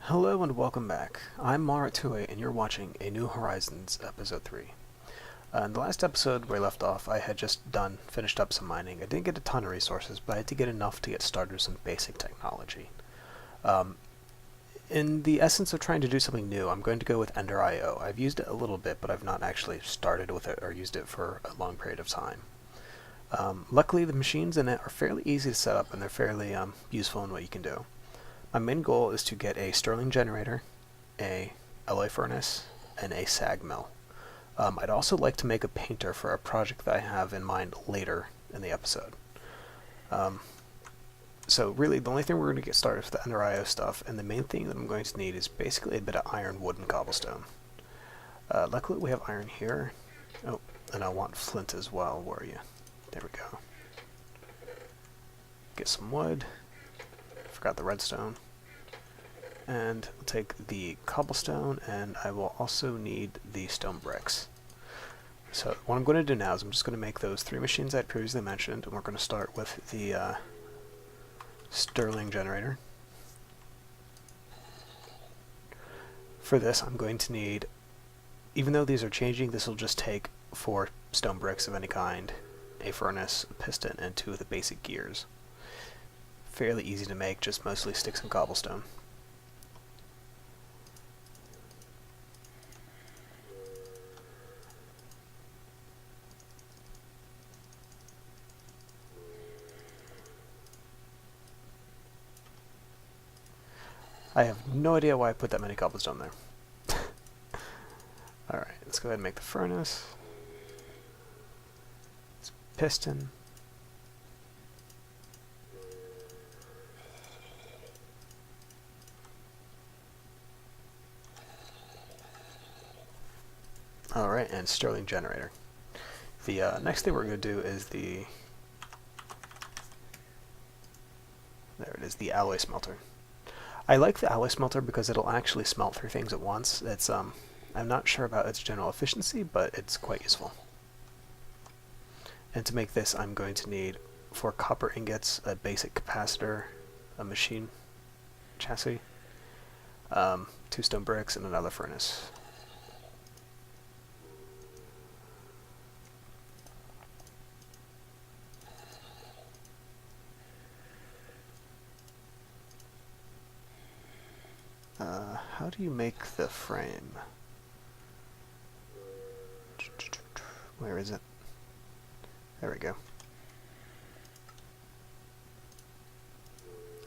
Hello and welcome back. I'm Maratue and you're watching A New Horizons Episode 3. In the last episode where I left off, I had just finished up some mining. I didn't get a ton of resources, but I had to get enough to get started with some basic technology. Um, in the essence of trying to do something new, I'm going to go with EnderIO. I've used it a little bit, but I've not actually started with it or used it for a long period of time. Luckily, the machines in it are fairly easy to set up and they're fairly useful in what you can do. My main goal is to get a Stirling generator, a alloy furnace, and a sag mill. I'd also like to make a painter for a project that I have in mind later in the episode. So really, the only thing we're going to get started with the EnderIO stuff, and the main thing that I'm going to need is basically a bit of iron, wood, and cobblestone. Luckily, we have iron here. Oh, and I want flint as well. Where are you? There we go. Get some wood. Forgot the redstone. And I'll take the cobblestone, and I will also need the stone bricks. So what I'm going to do now is I'm just going to make those 3 machines I had previously mentioned, and we're going to start with the Stirling generator. For this, I'm going to need, even though these are changing, this will just take 4 stone bricks of any kind, a furnace, a piston, and 2 of the basic gears. Fairly easy to make, just mostly sticks and cobblestone. I have no idea why I put that many cobblestone there. Alright, let's go ahead and make the furnace. Piston. Alright, and Stirling generator. The next thing we're going to do is there it is, the alloy smelter. I like the alloy smelter because it'll actually smelt 3 things at once. It's I'm not sure about its general efficiency, but it's quite useful. And to make this, I'm going to need 4 copper ingots, a basic capacitor, a machine chassis, 2 stone bricks, and another furnace. How do you make the frame? Where is it? There we go.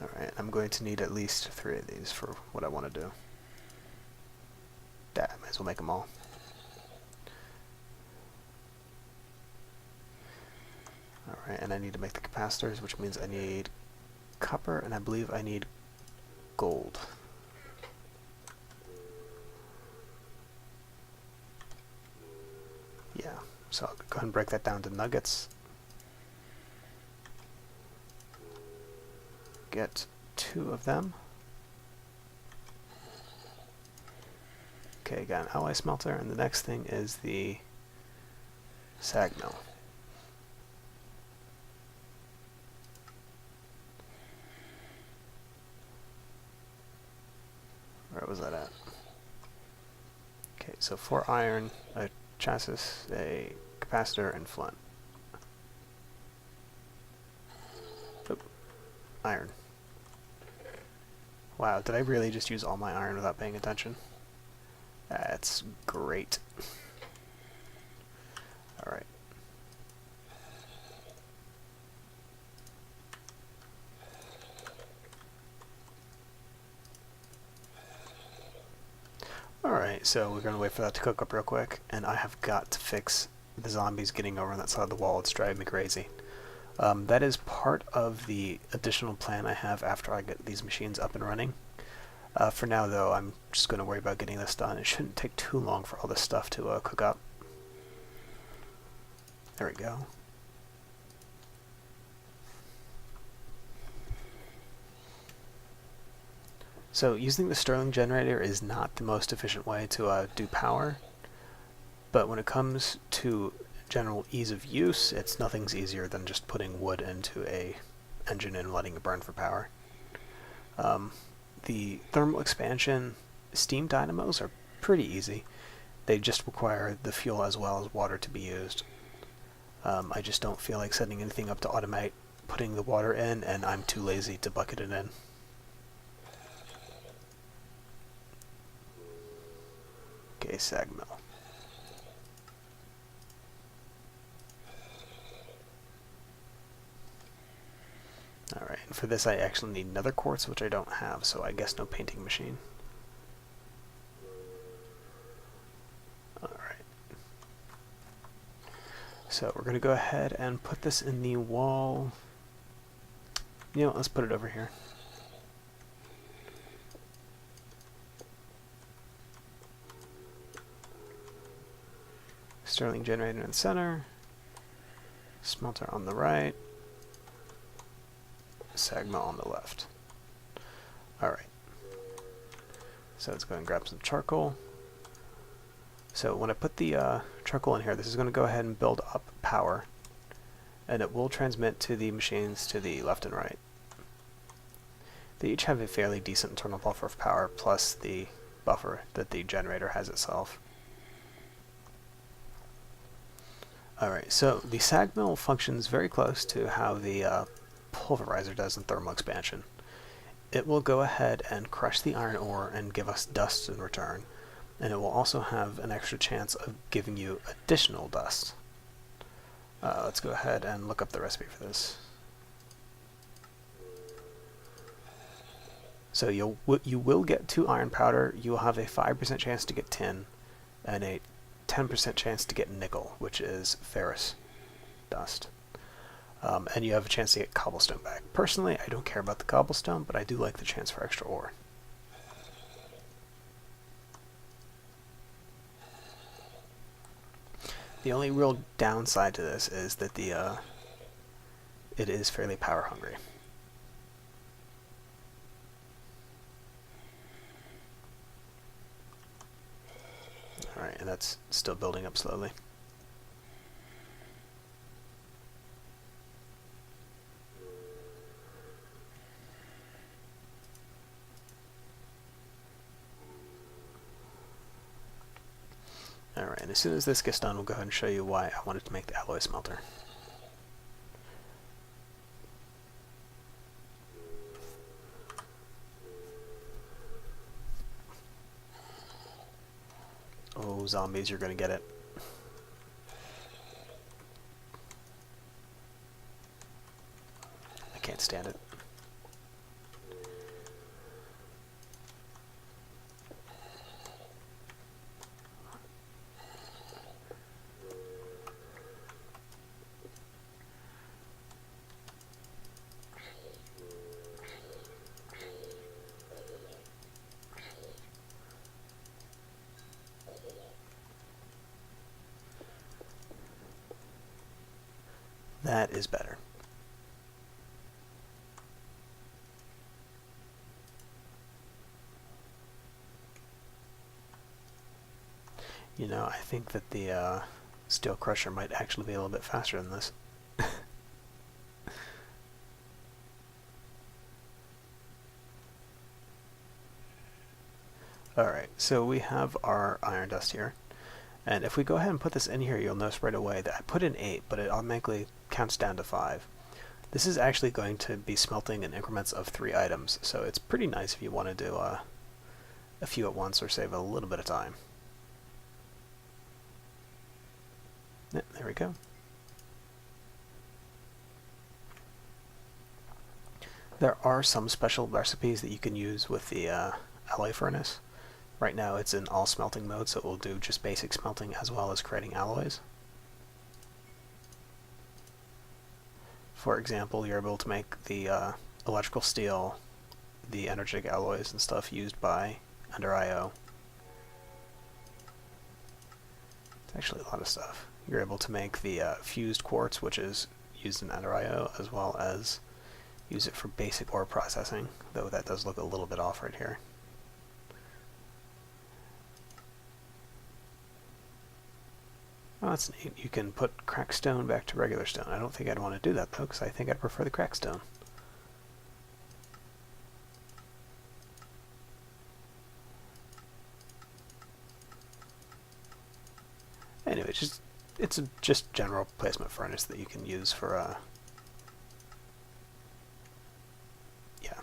Alright, I'm going to need at least 3 of these for what I want to do. Might as well make them all. Alright, and I need to make the capacitors, which means I need copper, and I believe I need gold. Yeah, so I'll go ahead and break that down to nuggets. Get 2 of them. Okay, got an alloy smelter, and the next thing is the sag mill. Where was that at? Okay, so 4 iron, a chassis, a capacitor, and flint. Oop. Iron. Wow, did I really just use all my iron without paying attention? That's great. Alright. Alright, so we're going to wait for that to cook up real quick, and I have got to fix the zombies getting over on that side of the wall. It's driving me crazy. That is part of the additional plan I have after I get these machines up and running. For now, though, I'm just going to worry about getting this done. It shouldn't take too long for all this stuff to cook up. There we go. So using the Stirling generator is not the most efficient way to do power, but when it comes to general ease of use, nothing's easier than just putting wood into a engine and letting it burn for power. the thermal expansion steam dynamos are pretty easy. They just require the fuel as well as water to be used. I just don't feel like setting anything up to automate putting the water in, and I'm too lazy to bucket it in. Okay, sag mill. Alright, and for this I actually need nether quartz, which I don't have, so I guess no painting machine. Alright. So we're going to go ahead and put this in the wall. You know, let's put it over here. Sterling generator in the center. Smelter on the right. Sag mill on the left. Alright. So let's go and grab some charcoal. So when I put the charcoal in here, this is going to go ahead and build up power, and it will transmit to the machines to the left and right. They each have a fairly decent internal buffer of power, plus the buffer that the generator has itself. Alright, so the sag mill functions very close to how the pulverizer does in thermal expansion. It will go ahead and crush the iron ore and give us dust in return, and it will also have an extra chance of giving you additional dust. Let's go ahead and look up the recipe for this. So you will get 2 iron powder, you will have a 5% chance to get tin, and a 10% chance to get nickel, which is ferrous dust. And you have a chance to get cobblestone back. Personally, I don't care about the cobblestone, but I do like the chance for extra ore. The only real downside to this is that it is fairly power hungry. Alright, and that's still building up slowly. Alright, and as soon as this gets done, we'll go ahead and show you why I wanted to make the alloy smelter. Oh, zombies, you're gonna get it. I can't stand it. That is better. You know, I think that the steel crusher might actually be a little bit faster than this. Alright, so we have our iron dust here. And if we go ahead and put this in here, you'll notice right away that I put in 8, but it automatically counts down to 5. This is actually going to be smelting in increments of 3 items, so it's pretty nice if you want to do a few at once or save a little bit of time. Yep, there we go. There are some special recipes that you can use with the alloy furnace. Right now it's in all smelting mode, so it will do just basic smelting as well as creating alloys. For example, you're able to make the electrical steel, the energetic alloys and stuff used by EnderIO. It's actually a lot of stuff. You're able to make the fused quartz, which is used in EnderIO, as well as use it for basic ore processing, though that does look a little bit off right here. Oh, that's neat. You can put cracked stone back to regular stone. I don't think I'd want to do that, though, because I think I'd prefer the cracked stone. it's a just general placement furnace that you can use for, yeah.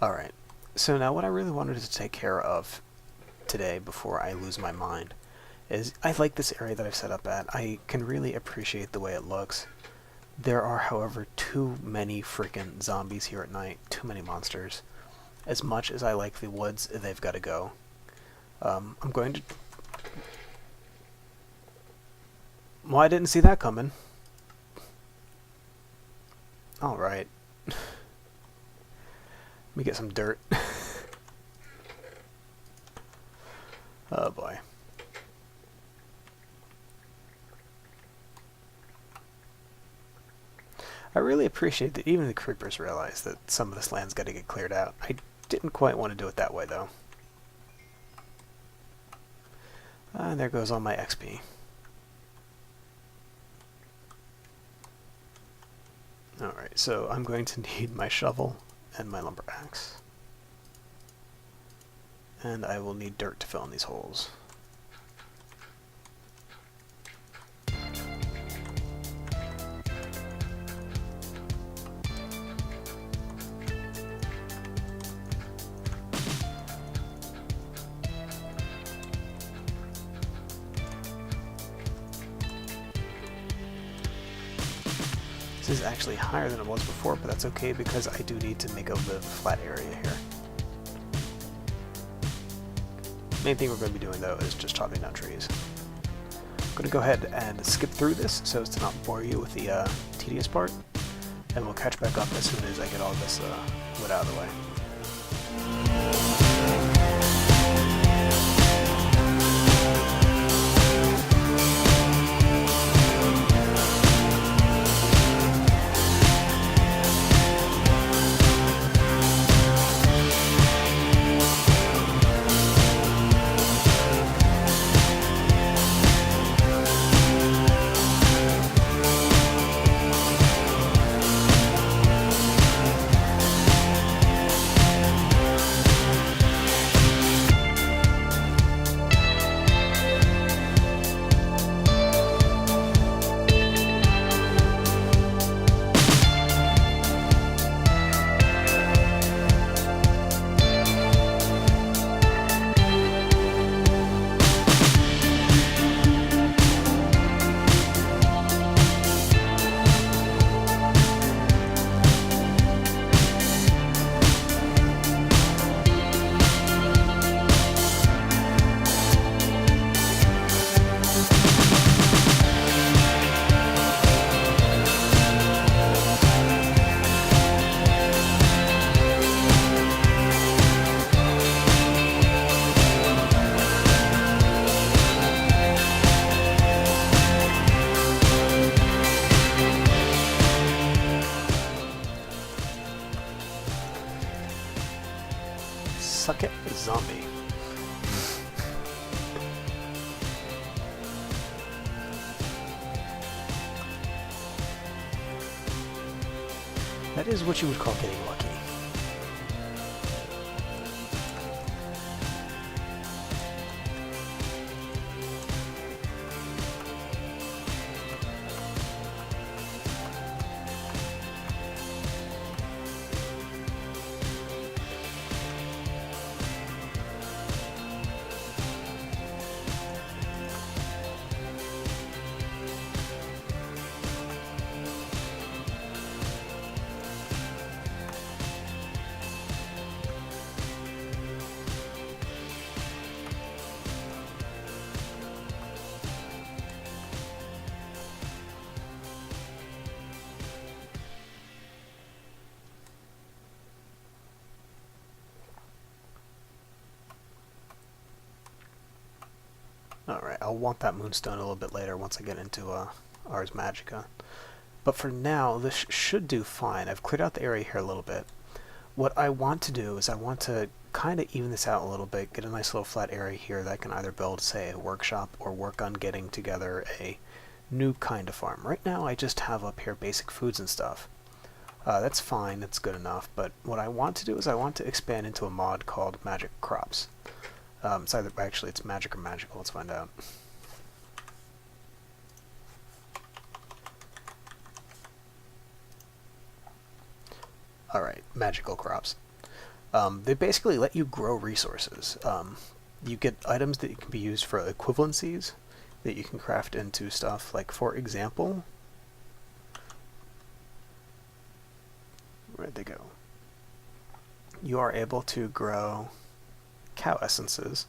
Alright, so now what I really wanted to take care of today before I lose my mind is I like this area that I've set up at. I can really appreciate the way it looks. There are, however, too many freaking zombies here at night. Too many monsters. As much as I like the woods, they've got to go. I'm going to... Well, I didn't see that coming. Alright. Let me get some dirt. Oh boy. I really appreciate that even the creepers realize that some of this land's got to get cleared out. I didn't quite want to do it that way, though. And there goes all my XP. Alright, so I'm going to need my shovel and my lumber axe. And I will need dirt to fill in these holes. This is actually higher than it was before, but that's okay because I do need to make a live flat area here. Main thing we're going to be doing though is just chopping down trees. I'm going to go ahead and skip through this so as to not bore you with the tedious part, and we'll catch back up as soon as I get all this wood out of the way. Suck it, zombie. That is what you would call getting lucky. Alright, I'll want that moonstone a little bit later once I get into Ars Magica. But for now, this should do fine. I've cleared out the area here a little bit. What I want to do is I want to kind of even this out a little bit, get a nice little flat area here that I can either build, say, a workshop or work on getting together a new kind of farm. Right now I just have up here basic foods and stuff. That's fine, that's good enough, but what I want to do is I want to expand into a mod called Magic Crops. It's either, actually, it's magic or magical, let's find out. Alright, magical crops. They basically let you grow resources. You get items that can be used for equivalencies that you can craft into stuff. Like, for example, where'd they go? You are able to grow cow essences,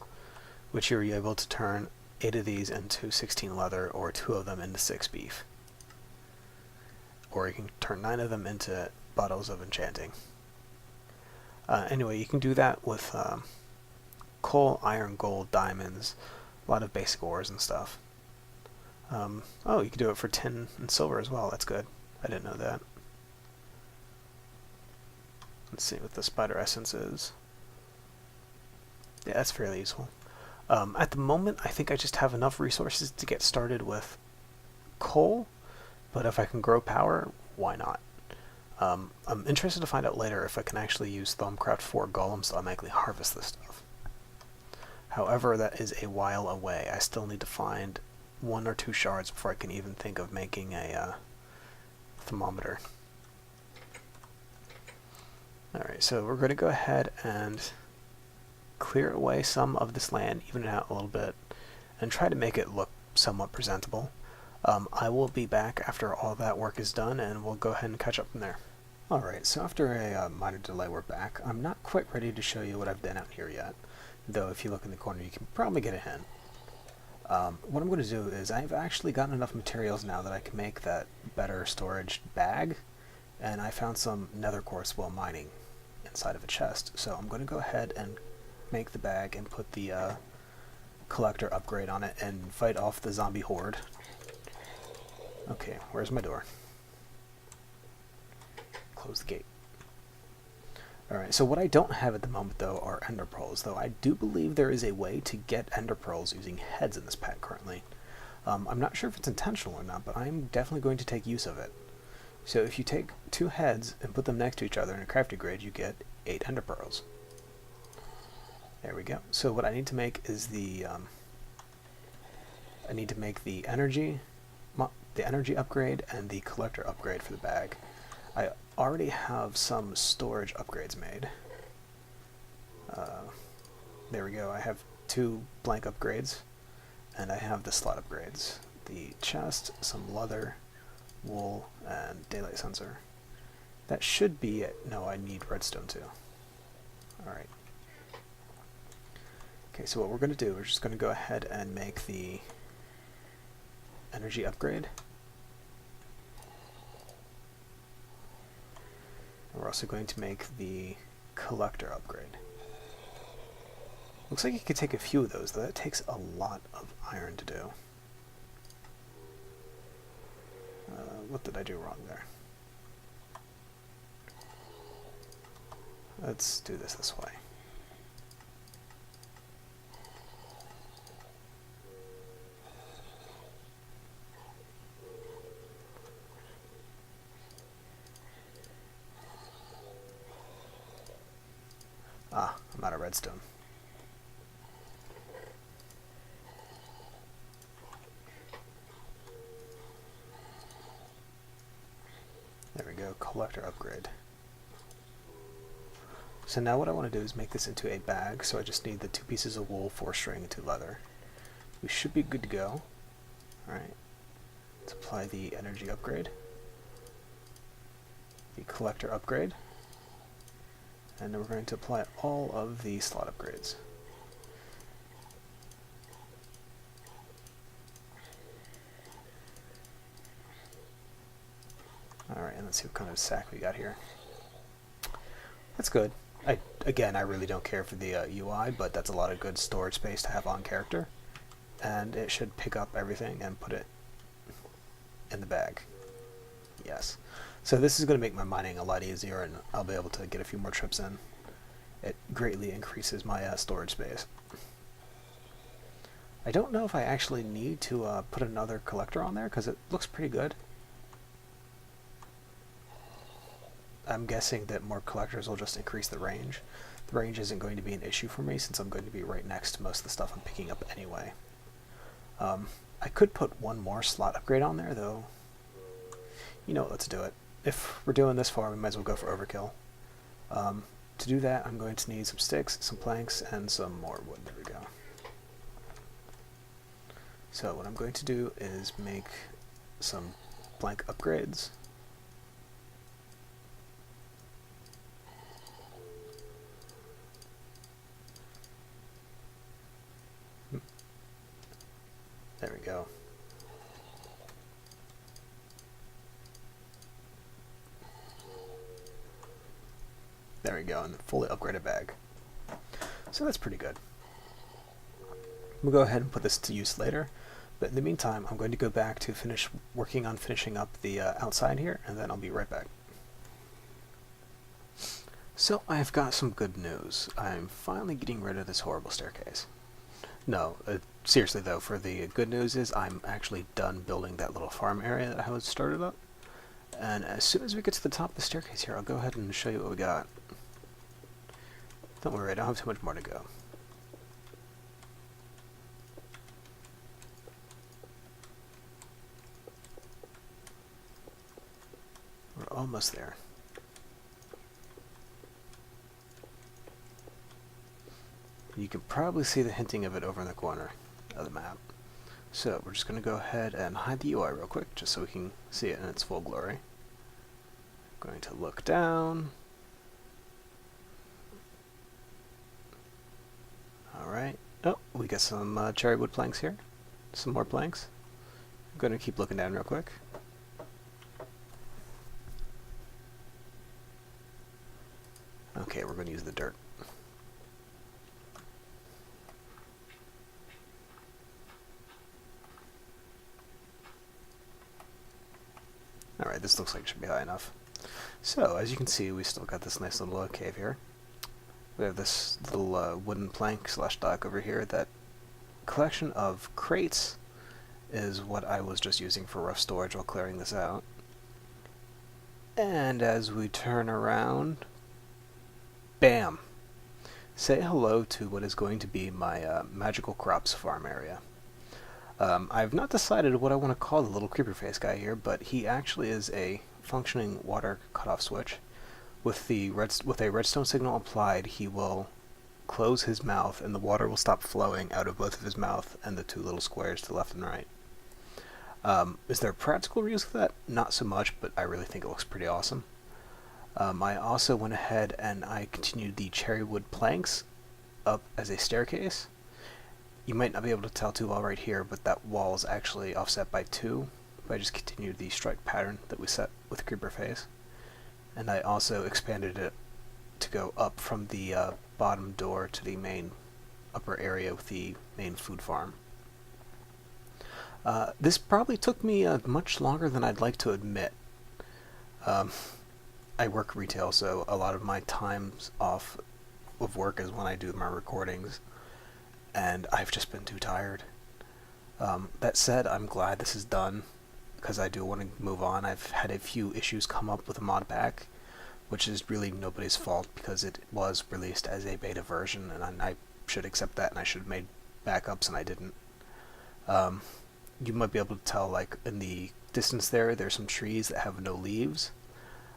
which you're able to turn 8 of these into 16 leather, or 2 of them into 6 beef. Or you can turn 9 of them into bottles of enchanting. Anyway, you can do that with coal, iron, gold, diamonds, a lot of basic ores and stuff. Oh, you can do it for tin and silver as well. That's good. I didn't know that. Let's see what the spider essence is. Yeah, that's fairly useful. At the moment, I think I just have enough resources to get started with coal, but if I can grow power, why not? I'm interested to find out later if I can actually use Thumbcraft 4 golems to automatically harvest this stuff. However, that is a while away. I still need to find 1 or 2 shards before I can even think of making a thermometer. Alright, so we're going to go ahead and clear away some of this land, even it out a little bit, and try to make it look somewhat presentable. I will be back after all that work is done, and we'll go ahead and catch up from there. Alright, so after a minor delay, we're back. I'm not quite ready to show you what I've done out here yet, though if you look in the corner you can probably get a hint. What I'm going to do is I've actually gotten enough materials now that I can make that better storage bag, and I found some nether quartz while mining inside of a chest, so I'm going to go ahead and make the bag and put the collector upgrade on it and fight off the zombie horde. Okay, where's my door? Close the gate. Alright, so what I don't have at the moment, though, are ender pearls, though I do believe there is a way to get ender pearls using heads in this pack currently. I'm not sure if it's intentional or not, but I'm definitely going to take use of it. So if you take 2 heads and put them next to each other in a crafting grid, you get 8 ender pearls. There we go. So what I need to make is the I need to make the energy upgrade and the collector upgrade for the bag. I already have some storage upgrades made. There we go. I have 2 blank upgrades, and I have the slot upgrades. The chest, some leather, wool, and daylight sensor. That should be it. No, I need redstone too. Alright. Okay, so what we're going to do, we're just going to go ahead and make the energy upgrade. We're also going to make the collector upgrade. Looks like you could take a few of those, though that takes a lot of iron to do. What did I do wrong there? Let's do this way. Ah, I'm out of redstone. There we go, collector upgrade. So now what I want to do is make this into a bag, so I just need the 2 pieces of wool, 4 string, and 2 leather. We should be good to go. Alright, let's apply the energy upgrade, the collector upgrade, and then we're going to apply all of the slot upgrades. Alright, and let's see what kind of sack we got here. That's good. Again, I really don't care for the UI, but that's a lot of good storage space to have on character. And it should pick up everything and put it in the bag. Yes. So this is going to make my mining a lot easier, and I'll be able to get a few more trips in. It greatly increases my storage space. I don't know if I actually need to put another collector on there, because it looks pretty good. I'm guessing that more collectors will just increase the range. The range isn't going to be an issue for me, since I'm going to be right next to most of the stuff I'm picking up anyway. I could put one more slot upgrade on there, though. You know what, let's do it. If we're doing this far, we might as well go for overkill. To do that, I'm going to need some sticks, some planks, and some more wood. There we go. So what I'm going to do is make some plank upgrades. There we go. There we go, and fully upgraded bag. So that's pretty good. We'll go ahead and put this to use later, but in the meantime, I'm going to go back to finish working on finishing up the outside here, and then I'll be right back. So I've got some good news. I'm finally getting rid of this horrible staircase. No, seriously though, for the good news is I'm actually done building that little farm area that I had started up. And as soon as we get to the top of the staircase here, I'll go ahead and show you what we got. Don't worry, I don't have too much more to go. We're almost there. You can probably see the hinting of it over in the corner of the map. So we're just going to go ahead and hide the UI real quick, just so we can see it in its full glory. Going to look down. Alright. Oh, we got some cherry wood planks here. Some more planks. I'm going to keep looking down real quick. Okay, we're going to use the dirt. Alright, this looks like it should be high enough. So, as you can see, we still got this nice little cave here. We have this little wooden plank / dock over here. That collection of crates is what I was just using for rough storage while clearing this out. And as we turn around, bam! Say hello to what is going to be my magical crops farm area. I've not decided what I want to call the little creeper face guy here, but he actually is a functioning water cutoff switch. With a redstone signal applied, he will close his mouth and the water will stop flowing out of both of his mouth and the two little squares to the left and right. Is there a practical use for that? Not so much, but I really think it looks pretty awesome. I also went ahead and I continued the cherry wood planks up as a staircase. You might not be able to tell too well right here, but that wall is actually offset by 2. I just continued the strike pattern that we set with creeper face. And I also expanded it to go up from the bottom door to the main upper area with the main food farm. This probably took me much longer than I'd like to admit. I work retail, so a lot of my times off of work is when I do my recordings, and I've just been too tired. That said, I'm glad this is done, because I do want to move on. I've had a few issues come up with the mod pack, which is really nobody's fault, because it was released as a beta version, and I should accept that, and I should have made backups, and I didn't. You might be able to tell, like, in the distance there's some trees that have no leaves.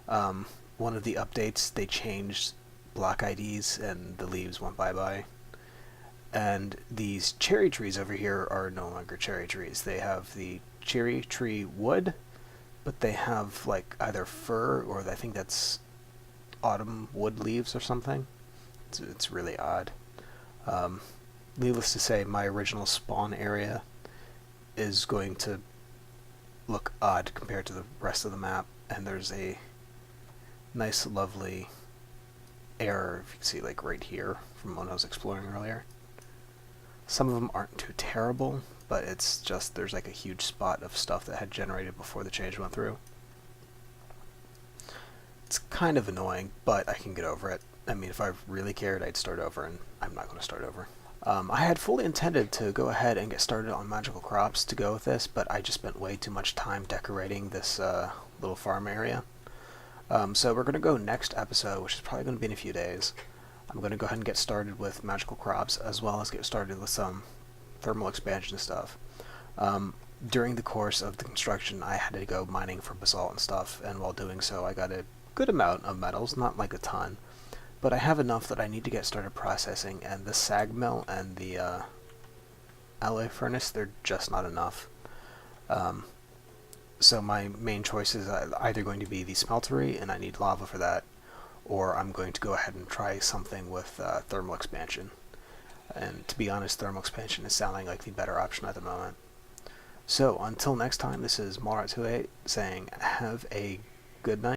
One of the updates, they changed block IDs, and the leaves went bye-bye. And these cherry trees over here are no longer cherry trees. They have the cherry tree wood, but they have like either fir or I think that's autumn wood leaves or something. It's really odd. Needless to say, my original spawn area is going to look odd compared to the rest of the map, and there's a nice lovely error, if you can see, like right here from when I was exploring earlier. Some of them aren't too terrible, but it's just there's like a huge spot of stuff that had generated before the change went through. It's kind of annoying, but I can get over it. I mean, if I really cared, I'd start over, and I'm not going to start over. I had fully intended to go ahead and get started on magical crops to go with this, but I just spent way too much time decorating this little farm area. So we're going to go next episode, which is probably going to be in a few days. I'm going to go ahead and get started with magical crops, as well as get started with some thermal expansion stuff. During the course of the construction, I had to go mining for basalt and stuff, and while doing so, I got a good amount of metals, not like a ton, but I have enough that I need to get started processing, and the sag mill and the alloy furnace, they're just not enough. So my main choice is either going to be the smeltery, and I need lava for that, or I'm going to go ahead and try something with thermal expansion. And to be honest, thermal expansion is sounding like the better option at the moment. So until next time, this is Marat28 saying have a good night.